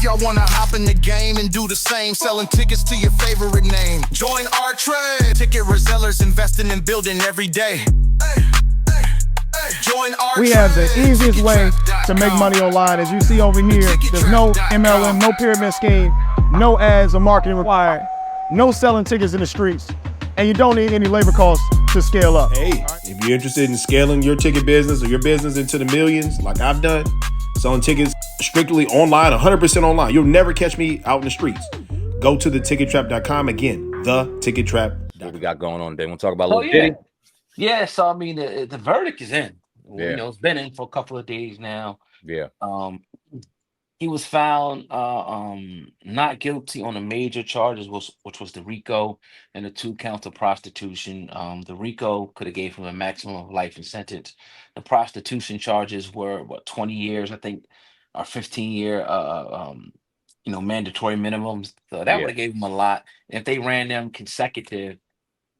Y'all wanna hop in the game and do the same, selling tickets to your favorite name. Join our trade. Ticket resellers investing in building every day. Join our We have the easiest way to make money online. As you see over here, there's no MLM, no pyramid scheme, no ads or marketing required, no selling tickets in the streets, and you don't need any labor costs to scale up. Hey, if you're interested in scaling your ticket business or your business into the millions, like I've done, selling tickets strictly online, 100% online. You'll never catch me out in the streets. Go to thetickettrap.com. Again, thetickettrap.com. What we got going on today? Want to talk about Lil Diddy? Yeah, so I mean, the verdict is in. Yeah. You know, it's been in for a couple of days now. Yeah. He was found not guilty on the major charges, which was the RICO and the 2 counts of prostitution. The RICO could have gave him a maximum of life in sentence. The prostitution charges were 20 years, I think, or 15-year mandatory minimums. So that would have gave him a lot. If they ran them consecutive,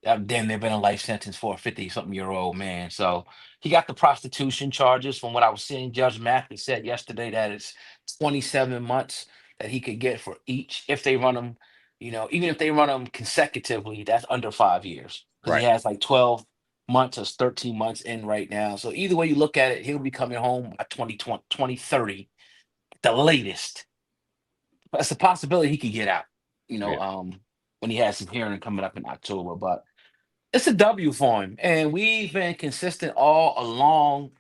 damn, they've been a life sentence for a 50-something-year-old man. So he got the prostitution charges. From what I was seeing, Judge Mathis said yesterday that it's 27 months that he could get for each if they run them, even if they run them consecutively, that's under 5 years. Because he has like 12 months or 13 months in right now. So either way you look at it, he'll be coming home by 2030, the latest. But it's a possibility he could get out, when he has his hearing coming up in October. But it's a W for him. And we've been consistent all along,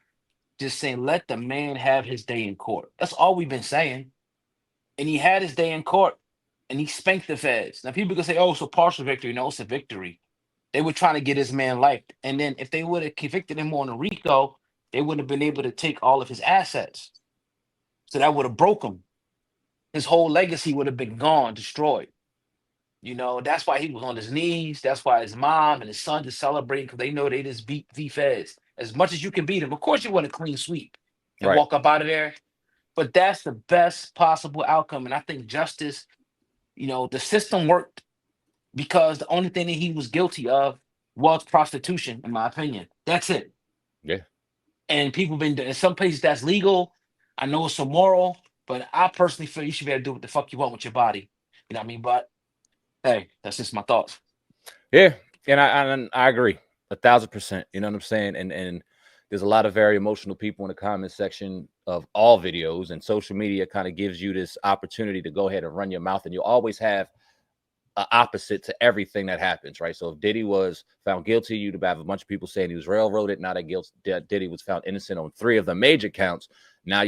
just saying, let the man have his day in court. That's all we've been saying. And he had his day in court, and he spanked the feds. Now, people can say, oh, it's a partial victory. No, it's a victory. They were trying to get his man life. And then if they would have convicted him on a RICO, they wouldn't have been able to take all of his assets. So that would have broke him. His whole legacy would have been gone, destroyed. That's why he was on his knees. That's why his mom and his son just celebrating, because they know they just beat the feds. As much as you can beat them, of course you want a clean sweep and walk up out of there. But that's the best possible outcome. And I think justice, the system worked because the only thing that he was guilty of was prostitution, in my opinion. That's it. Yeah. And people been in some places that's legal. I know it's immoral, but I personally feel you should be able to do what the fuck you want with your body. You know what I mean? But hey, that's just my thoughts. Yeah, and I agree 1,000%. You know what I'm saying? And there's a lot of very emotional people in the comment section of all videos, and social media kind of gives you this opportunity to go ahead and run your mouth, and you'll always have an opposite to everything that happens, right? So if Diddy was found guilty, you'd have a bunch of people saying he was railroaded. Now that Diddy was found innocent on 3 of the major counts. Now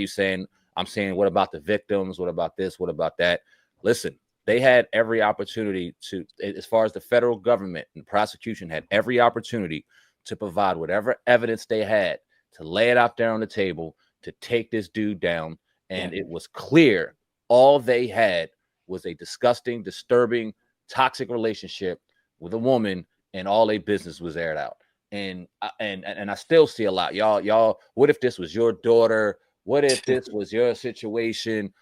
I'm saying, what about the victims? What about this? What about that? Listen. They had every opportunity to, as far as the federal government and prosecution had every opportunity to provide whatever evidence they had to lay it out there on the table to take this dude down. And it was clear all they had was a disgusting, disturbing, toxic relationship with a woman, and all their business was aired out. And I still see a lot. Y'all, what if this was your daughter? What if this was your situation?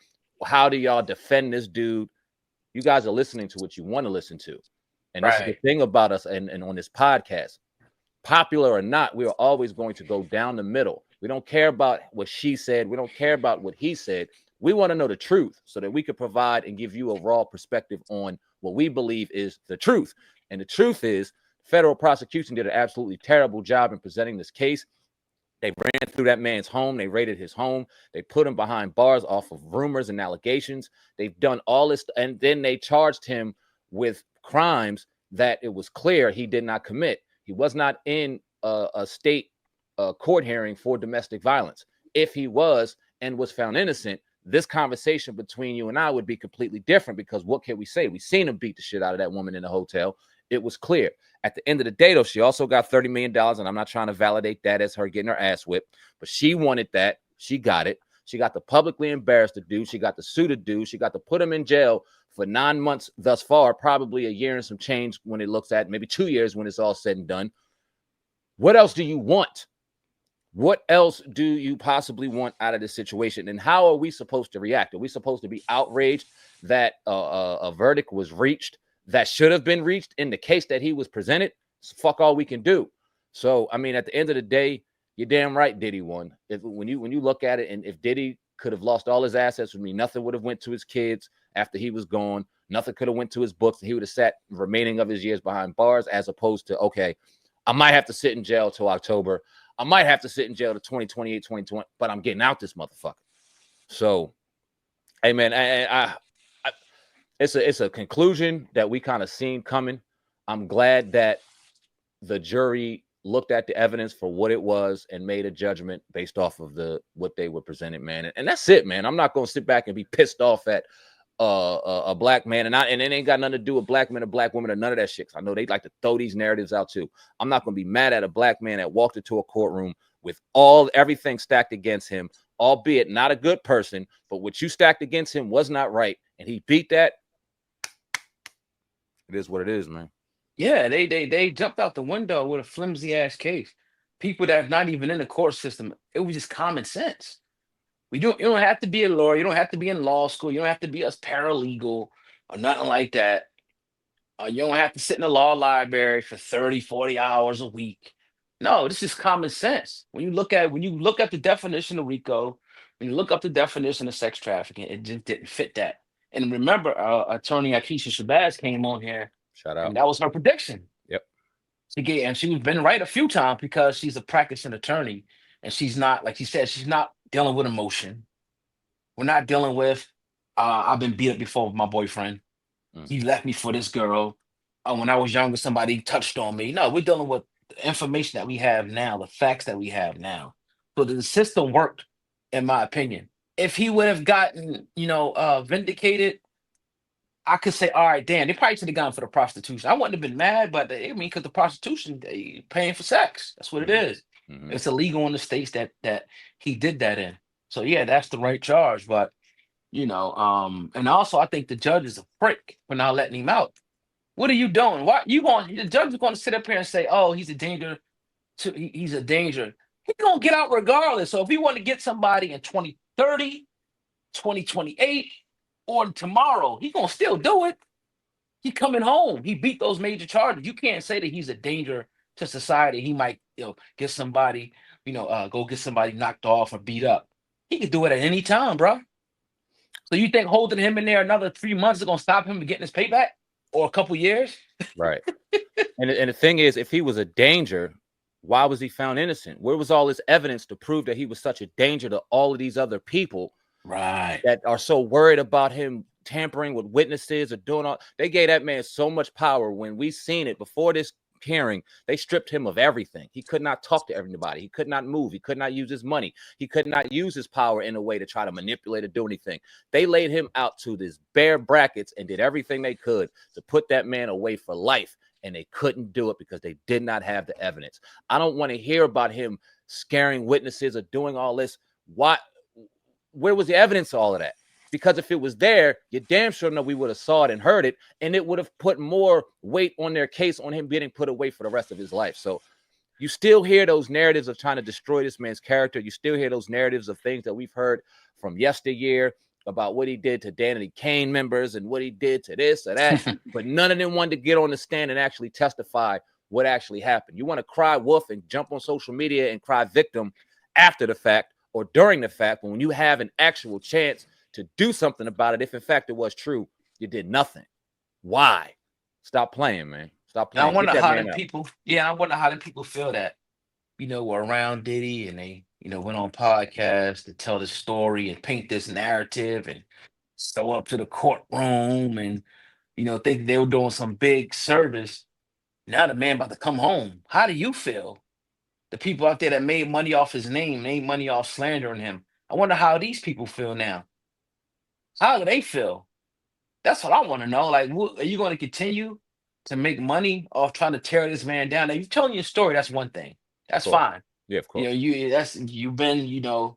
How do y'all defend this dude? You guys are listening to what you want to listen to. And this is the thing about us and on this podcast. Popular or not, we are always going to go down the middle. We don't care about what she said. We don't care about what he said. We want to know the truth so that we can provide and give you a raw perspective on what we believe is the truth. And the truth is, federal prosecution did an absolutely terrible job in presenting this case. They ran through that man's home. They raided his home. They put him behind bars off of rumors and allegations. They've done all this. And then they charged him with crimes that it was clear he did not commit. He was not in a state court hearing for domestic violence. If he was and was found innocent, this conversation between you and I would be completely different, because what can we say? We seen him beat the shit out of that woman in the hotel. It was clear. At the end of the day, though, she also got $30 million, and I'm not trying to validate that as her getting her ass whipped, but she wanted that. She got it. She got the publicly embarrassed to do. She got the sue to do. She got to put him in jail for 9 months thus far, probably a year and some change when it looks at maybe 2 years when it's all said and done. What else do you want? What else do you possibly want out of this situation? And how are we supposed to react? Are we supposed to be outraged that a verdict was reached that should have been reached in the case that he was presented? It's fuck all we can do. So, I mean, at the end of the day, you're damn right Diddy won. When you look at it, and if Diddy could have lost all his assets with me. Nothing would have went to his kids after he was gone. Nothing could have went to his books. He would have sat the remaining of his years behind bars, as opposed to, okay, I might have to sit in jail till October. I might have to sit in jail to 2028, 2020, but I'm getting out this motherfucker. So, hey, man, it's a conclusion that we kind of seen coming. I'm glad that the jury looked at the evidence for what it was and made a judgment based off of what they were presented, man. And that's it, man. I'm not going to sit back and be pissed off at a black man, and it ain't got nothing to do with black men or black women or none of that shit. I know they like to throw these narratives out too. I'm not going to be mad at a black man that walked into a courtroom with everything stacked against him, albeit not a good person, but what you stacked against him was not right, and he beat that. It is what it is, man. Yeah, they jumped out the window with a flimsy ass case. People that's not even in the court system. It was just common sense. You don't have to be a lawyer. You don't have to be in law school. You don't have to be a paralegal or nothing like that. You don't have to sit in the law library for 30, 40 hours a week. No, this is common sense. When you look at the definition of RICO, when you look up the definition of sex trafficking, it just didn't fit that. And remember, attorney Akeisha Shabazz came on here. Shout out. And that was her prediction. Yep. She's been right a few times because she's a practicing attorney, and she's not, like she said, she's not dealing with emotion. We're not dealing with, I've been beat up before with my boyfriend. He left me for this girl. When I was younger, somebody touched on me. No, we're dealing with the information that we have now, the facts that we have now. So the system worked, in my opinion. If he would have gotten, vindicated, I could say, all right, damn, they probably should have gone for the prostitution. I wouldn't have been mad, but because the prostitution, they paying for sex. That's what it is. Mm-hmm. It's illegal in the states that he did that in. So yeah, that's the right charge. But and also I think the judge is a prick for not letting him out. What are you doing? The judge is going to sit up here and say, oh, he's a danger. He's a danger. He's going to get out regardless. So if he want to get somebody in 2030, 2028, or tomorrow, he's going to still do it. He coming home. He beat those major charges. You can't say that he's a danger to society. He might, get somebody, go get somebody knocked off or beat up. He could do it at any time, bro. So you think holding him in there another 3 months is going to stop him from getting his payback? Or a couple years? Right. And the thing is, if he was a danger, why was he found innocent? Where was all his evidence to prove that he was such a danger to all of these other people? Right. That are so worried about him tampering with witnesses or doing all. They gave that man so much power. When we seen it before this hearing, they stripped him of everything. He could not talk to everybody. He could not move. He could not use his money. He could not use his power in a way to try to manipulate or do anything. They laid him out to this bare brackets and did everything they could to put that man away for life. And they couldn't do it because they did not have the evidence. I don't want to hear about him scaring witnesses or doing all this. Where was the evidence of all of that? Because if it was there, you damn sure know we would have saw it and heard it, and it would have put more weight on their case on him getting put away for the rest of his life. So you still hear those narratives of trying to destroy this man's character. You still hear those narratives of things that we've heard from yesteryear about what he did to Danny Kane members and what he did to this or that, but none of them wanted to get on the stand and actually testify what actually happened. You want to cry wolf and jump on social media and cry victim after the fact or during the fact, but when you have an actual chance to do something about it, if in fact it was true, you did nothing. Why? Stop playing, man. Stop playing. I wonder how the people feel that, were around Diddy and they, went on podcasts to tell the story and paint this narrative and show up to the courtroom and, think they were doing some big service. Now the man about to come home. How do you feel? The people out there that made money off his name, made money off slandering him. I wonder how these people feel now. How do they feel? That's what I want to know. Like, are you going to continue to make money off trying to tear this man down? Now, you're telling your story. That's one thing. That's fine. Yeah, of course. You've been,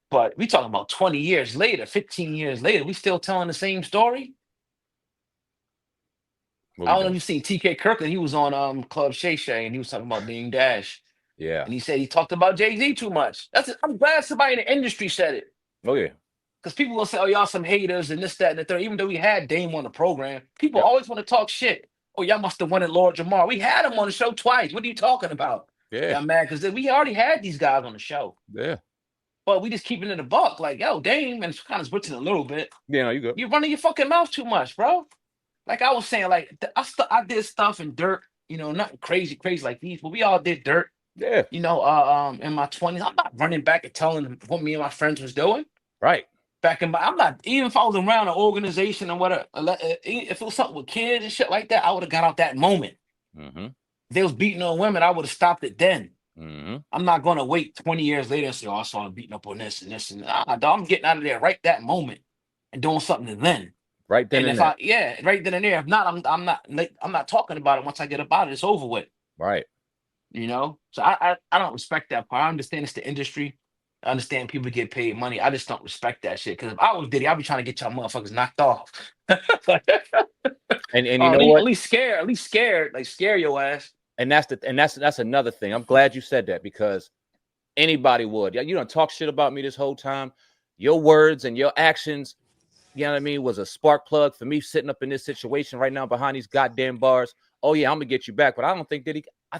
but we talking about 20 years later, 15 years later, we still telling the same story. I don't know if you've seen TK Kirkland. He was on Club Shay Shay and he was talking about Dame Dash. Yeah. And he said he talked about Jay-Z too much. I'm glad somebody in the industry said it. Oh, yeah. Because people will say, oh, y'all some haters and this, that, and the third. Even though we had Dame on the program, people always want to talk shit. Oh, y'all must have wanted Lord Jamar. We had him on the show twice. What are you talking about? Yeah. I'm mad because we already had these guys on the show. Yeah. But we just keeping it a buck. Like, yo, Dame, and it's kind of switching a little bit. Yeah, no, you good. You're running your fucking mouth too much, bro. Like I was saying, like I did stuff in dirt, nothing crazy like these, but we all did dirt, Yeah. in my 20s. I'm not running back and telling them what me and my friends was doing. Right. I'm not, even if I was around an organization and whatever, if it was something with kids and shit like that, I would have got out that moment. Mm-hmm. If they was beating on women, I would have stopped it then. Mm-hmm. I'm not going to wait 20 years later and say, oh, I saw him beating up on this and this. And dog, I'm getting out of there right that moment and doing something then. Right then And and right then and there. If not, I'm not talking about it. Once I get about it, it's over with. right. So I don't respect that part. I understand it's the industry. I understand people get paid money. I just don't respect that shit. Because if I was Diddy, I'd be trying to get y'all motherfuckers knocked off. And you Or know what? at least scared, like scare your ass. And that's another thing. I'm glad you said that, because anybody would. Yeah, you don't talk shit about me this whole time. Your words and your actions, you know what I mean, was a spark plug for me sitting up in this situation right now behind these goddamn bars. Oh yeah, I'm gonna get you back, but I don't think Diddy. I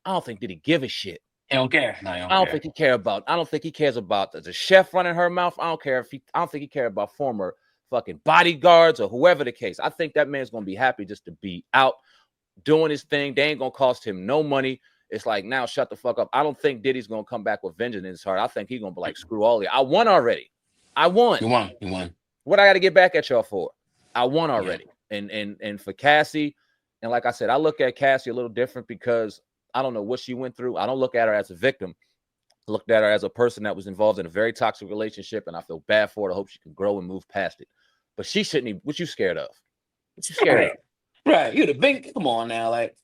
don't think Diddy give a shit. He don't care. No, I don't think he care about. I don't think he cares about the chef running her mouth. I don't care if he. I don't think he care about former fucking bodyguards or whoever the case. I think that man's gonna be happy just to be out doing his thing. They ain't gonna cost him no money. It's like, now shut the fuck up. I don't think Diddy's gonna come back with vengeance in his heart. I think he's gonna be like, screw all of you. I won already. I won. You won. What I got to get back at y'all for? I won already. Yeah. And for Cassie, and like I said, I look at Cassie a little different because I don't know what she went through. I don't look at her as a victim. I looked at her as a person that was involved in a very toxic relationship, and I feel bad for her. I hope she can grow and move past it. But she shouldn't even. What you scared of? What you scared of? Right. You the big. Come on now, like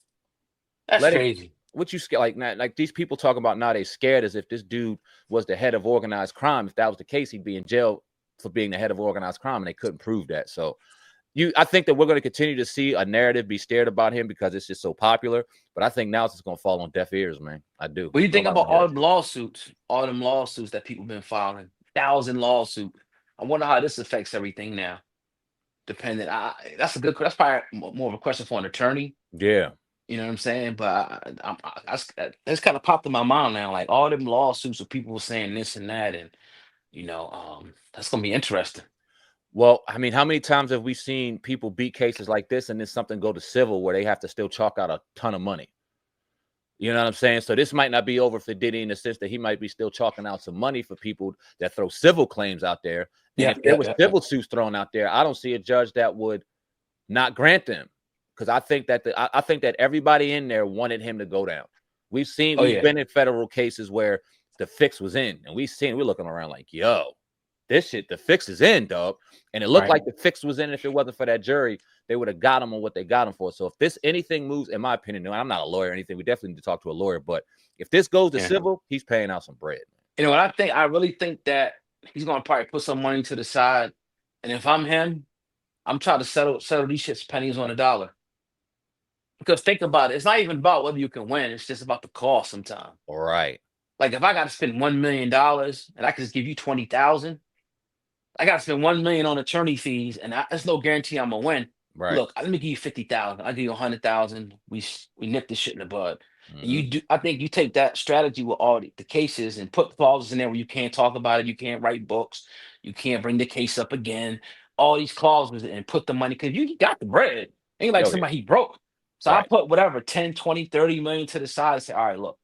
that's crazy. What you scared? Like these people talk about now, they scared as if this dude was the head of organized crime. If that was the case, he'd be in jail for being the head of organized crime, and they couldn't prove that. So I think that we're going to continue to see a narrative be scared about him because it's just so popular. But I think now it's just going to fall on deaf ears, man. I do. What do you think about all them lawsuits that people been filing? 1,000 lawsuits. I wonder how this affects everything now. That's probably more of a question for an attorney. Yeah. You know what I'm saying? But that's kind of popped in my mind now. Like all them lawsuits of people saying this and that, and that's gonna be interesting. Well, I mean, how many times have we seen people beat cases like this and then something go to civil where they have to still chalk out a ton of money? You know what I'm saying? So this might not be over for Diddy in the sense that he might be still chalking out some money for people that throw civil claims out there. And if there was civil suits thrown out there, I don't see a judge that would not grant them, because I think that everybody in there wanted him to go down. We've been in federal cases where the fix was in, and we're looking around like, yo, this shit, the fix is in, dog. And it looked like the fix was in. If it wasn't for that jury, they would have got him on what they got him for. So if anything moves, in my opinion, and I'm not a lawyer or anything, we definitely need to talk to a lawyer. But if this goes to civil, he's paying out some bread. You know what I think? I really think that he's gonna probably put some money to the side. And if I'm him, I'm trying to settle these shits pennies on a dollar. Because think about it, it's not even about whether you can win. It's just about the cost sometimes. All right. Like if I got to spend $1 million and I can just give you 20,000. I got to spend $1 million on attorney fees, and there's no guarantee I'm gonna win. Right. Look, let me give you 50,000. I'll give you 100,000. We nip this shit in the bud. Mm-hmm. And you do. I think you take that strategy with all the cases and put clauses in there where you can't talk about it, you can't write books, you can't bring the case up again. All these clauses, and put the money, because you got the bread. Ain't like somebody he broke. So I put whatever 10, 20, 30 million to the side and say, all right, look,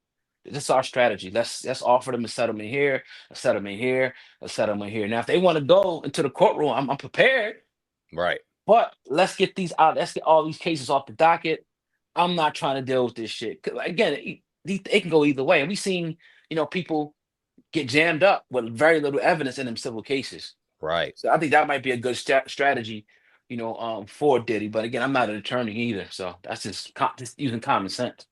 this is our strategy. Let's offer them a settlement here, a settlement here, a settlement here. Now, if they want to go into the courtroom, I'm prepared. Right. But let's get these out. Let's get all these cases off the docket. I'm not trying to deal with this shit. Again, it can go either way. And we've seen, people get jammed up with very little evidence in them civil cases. Right. So I think that might be a good strategy, for Diddy. But again, I'm not an attorney either. So that's just using common sense.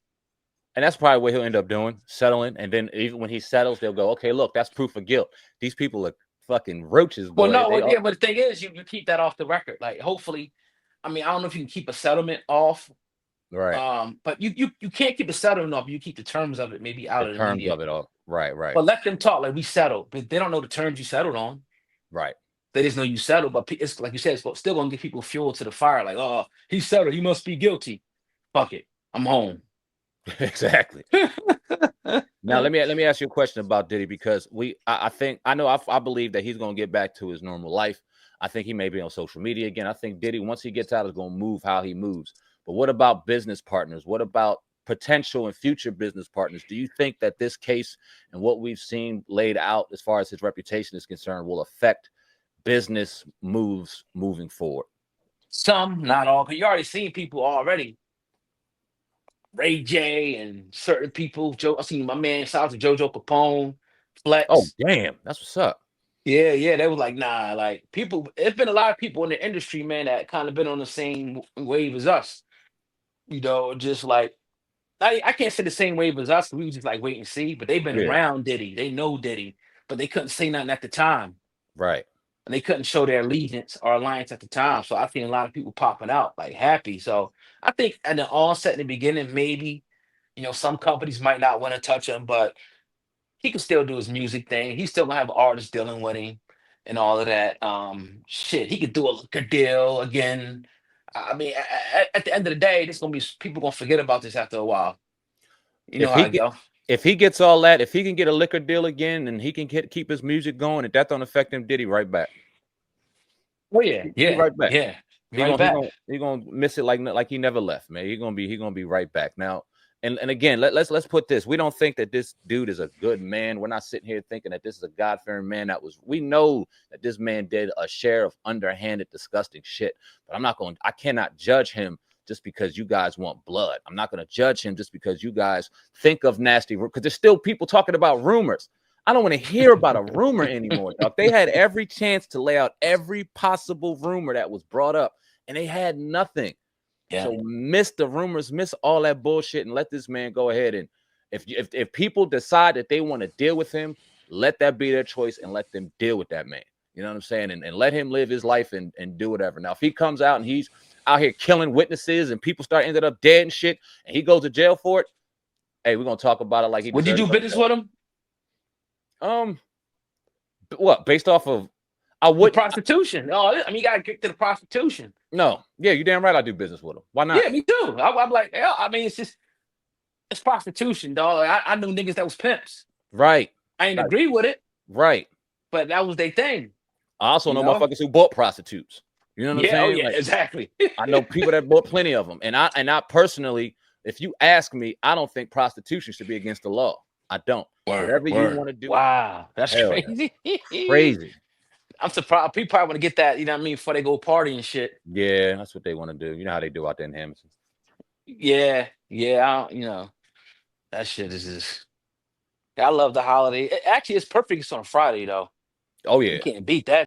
And that's probably what he'll end up doing, settling. And then even when he settles, they'll go, okay, look, that's proof of guilt. These people are fucking roaches. Boy. Well, but the thing is, you keep that off the record. Like, hopefully, I mean, I don't know if you can keep a settlement off. Right. But you can't keep the settlement off. You keep the terms of it maybe out of the terms media. of it all. Right. But let them talk like we settled. But they don't know the terms you settled on. Right. They just know you settled. But it's like you said, it's still gonna give people fuel to the fire. Like, oh, he settled. He must be guilty. Fuck it. I'm home. Exactly. Now let me ask you a question about Diddy, because I believe that he's gonna get back to his normal life. I think he may be on social media again. I think Diddy, once he gets out, is gonna move how he moves. But what about business partners? What about potential and future business partners? Do you think that this case and what we've seen laid out as far as his reputation is concerned will affect business moves moving forward? Some, not all, because you already seen people already. Ray J and certain people. I seen my man, shout out to JoJo Capone, Oh, Flex. damn, that's what's up. Yeah, yeah, they was like, nah, like people. It's been a lot of people in the industry, man, that kind of been on the same wave as us. Just like I can't say the same wave as us. We was just like wait and see, but they've been Yeah, around Diddy. They know Diddy, but they couldn't say nothing at the time, right. and they couldn't show their allegiance or alliance at the time. So I think a lot of people popping out like happy. So I think at the onset in the beginning, maybe some companies might not want to touch him, but he can still do his music thing. He's still gonna have artists dealing with him and all of that. Shit, he could do a liquor deal again. I mean, at the end of the day, this gonna be people gonna forget about this after a while. You know If how he it get, go. if he gets all that, if he can get a liquor deal again, and he can keep his music going, and that don't affect him, Diddy right back. Oh yeah, He yeah, right back. yeah. He Right gonna he back. gonna he gonna miss it like he never left, man. He gonna be right back now. And again, let's put this. We don't think that this dude is a good man. We're not sitting here thinking that this is a God-fearing man. We know that this man did a share of underhanded, disgusting shit. But I cannot judge him just because you guys want blood. I'm not gonna judge him just because you guys think of nasty, because there's still people talking about rumors. I don't want to hear about a rumor anymore, dog. They had every chance to lay out every possible rumor that was brought up, and they had nothing. Yeah. So miss the rumors, miss all that bullshit, and let this man go ahead. And if people decide that they want to deal with him, let that be their choice, and let them deal with that man. You know what I'm saying? And let him live his life and do whatever. Now, if he comes out and he's out here killing witnesses and people ended up dead and shit, and he goes to jail for it, hey, we're gonna talk about it like he Would you deserves do to go to business jail. with him? What, based off of I The wouldn't. prostitution. Oh, I mean, you gotta get to the prostitution. No, yeah, you damn right I do business with him. Why not? Yeah, me too. I'm like, yeah, I mean, it's prostitution, dog. I knew niggas that was pimps. Right. I ain't agree with it, Right. but that was their thing. I also You know know? motherfuckers who bought prostitutes. You know what I'm Yeah, oh saying? yeah, Like, exactly. I know people that bought plenty of them. And I personally, if you ask me, I don't think prostitution should be against the law. I don't. Whatever you want to do. Wow, that's Hell yeah. crazy. Crazy. I'm surprised people probably want to get that, you know what I mean, before they go party and shit. Yeah, that's what they want to do. You know how they do out there in Hamilton. Yeah, yeah, that shit is just. I love the holiday. Actually, it's perfect. It's on a Friday though. Oh You yeah. can't beat that.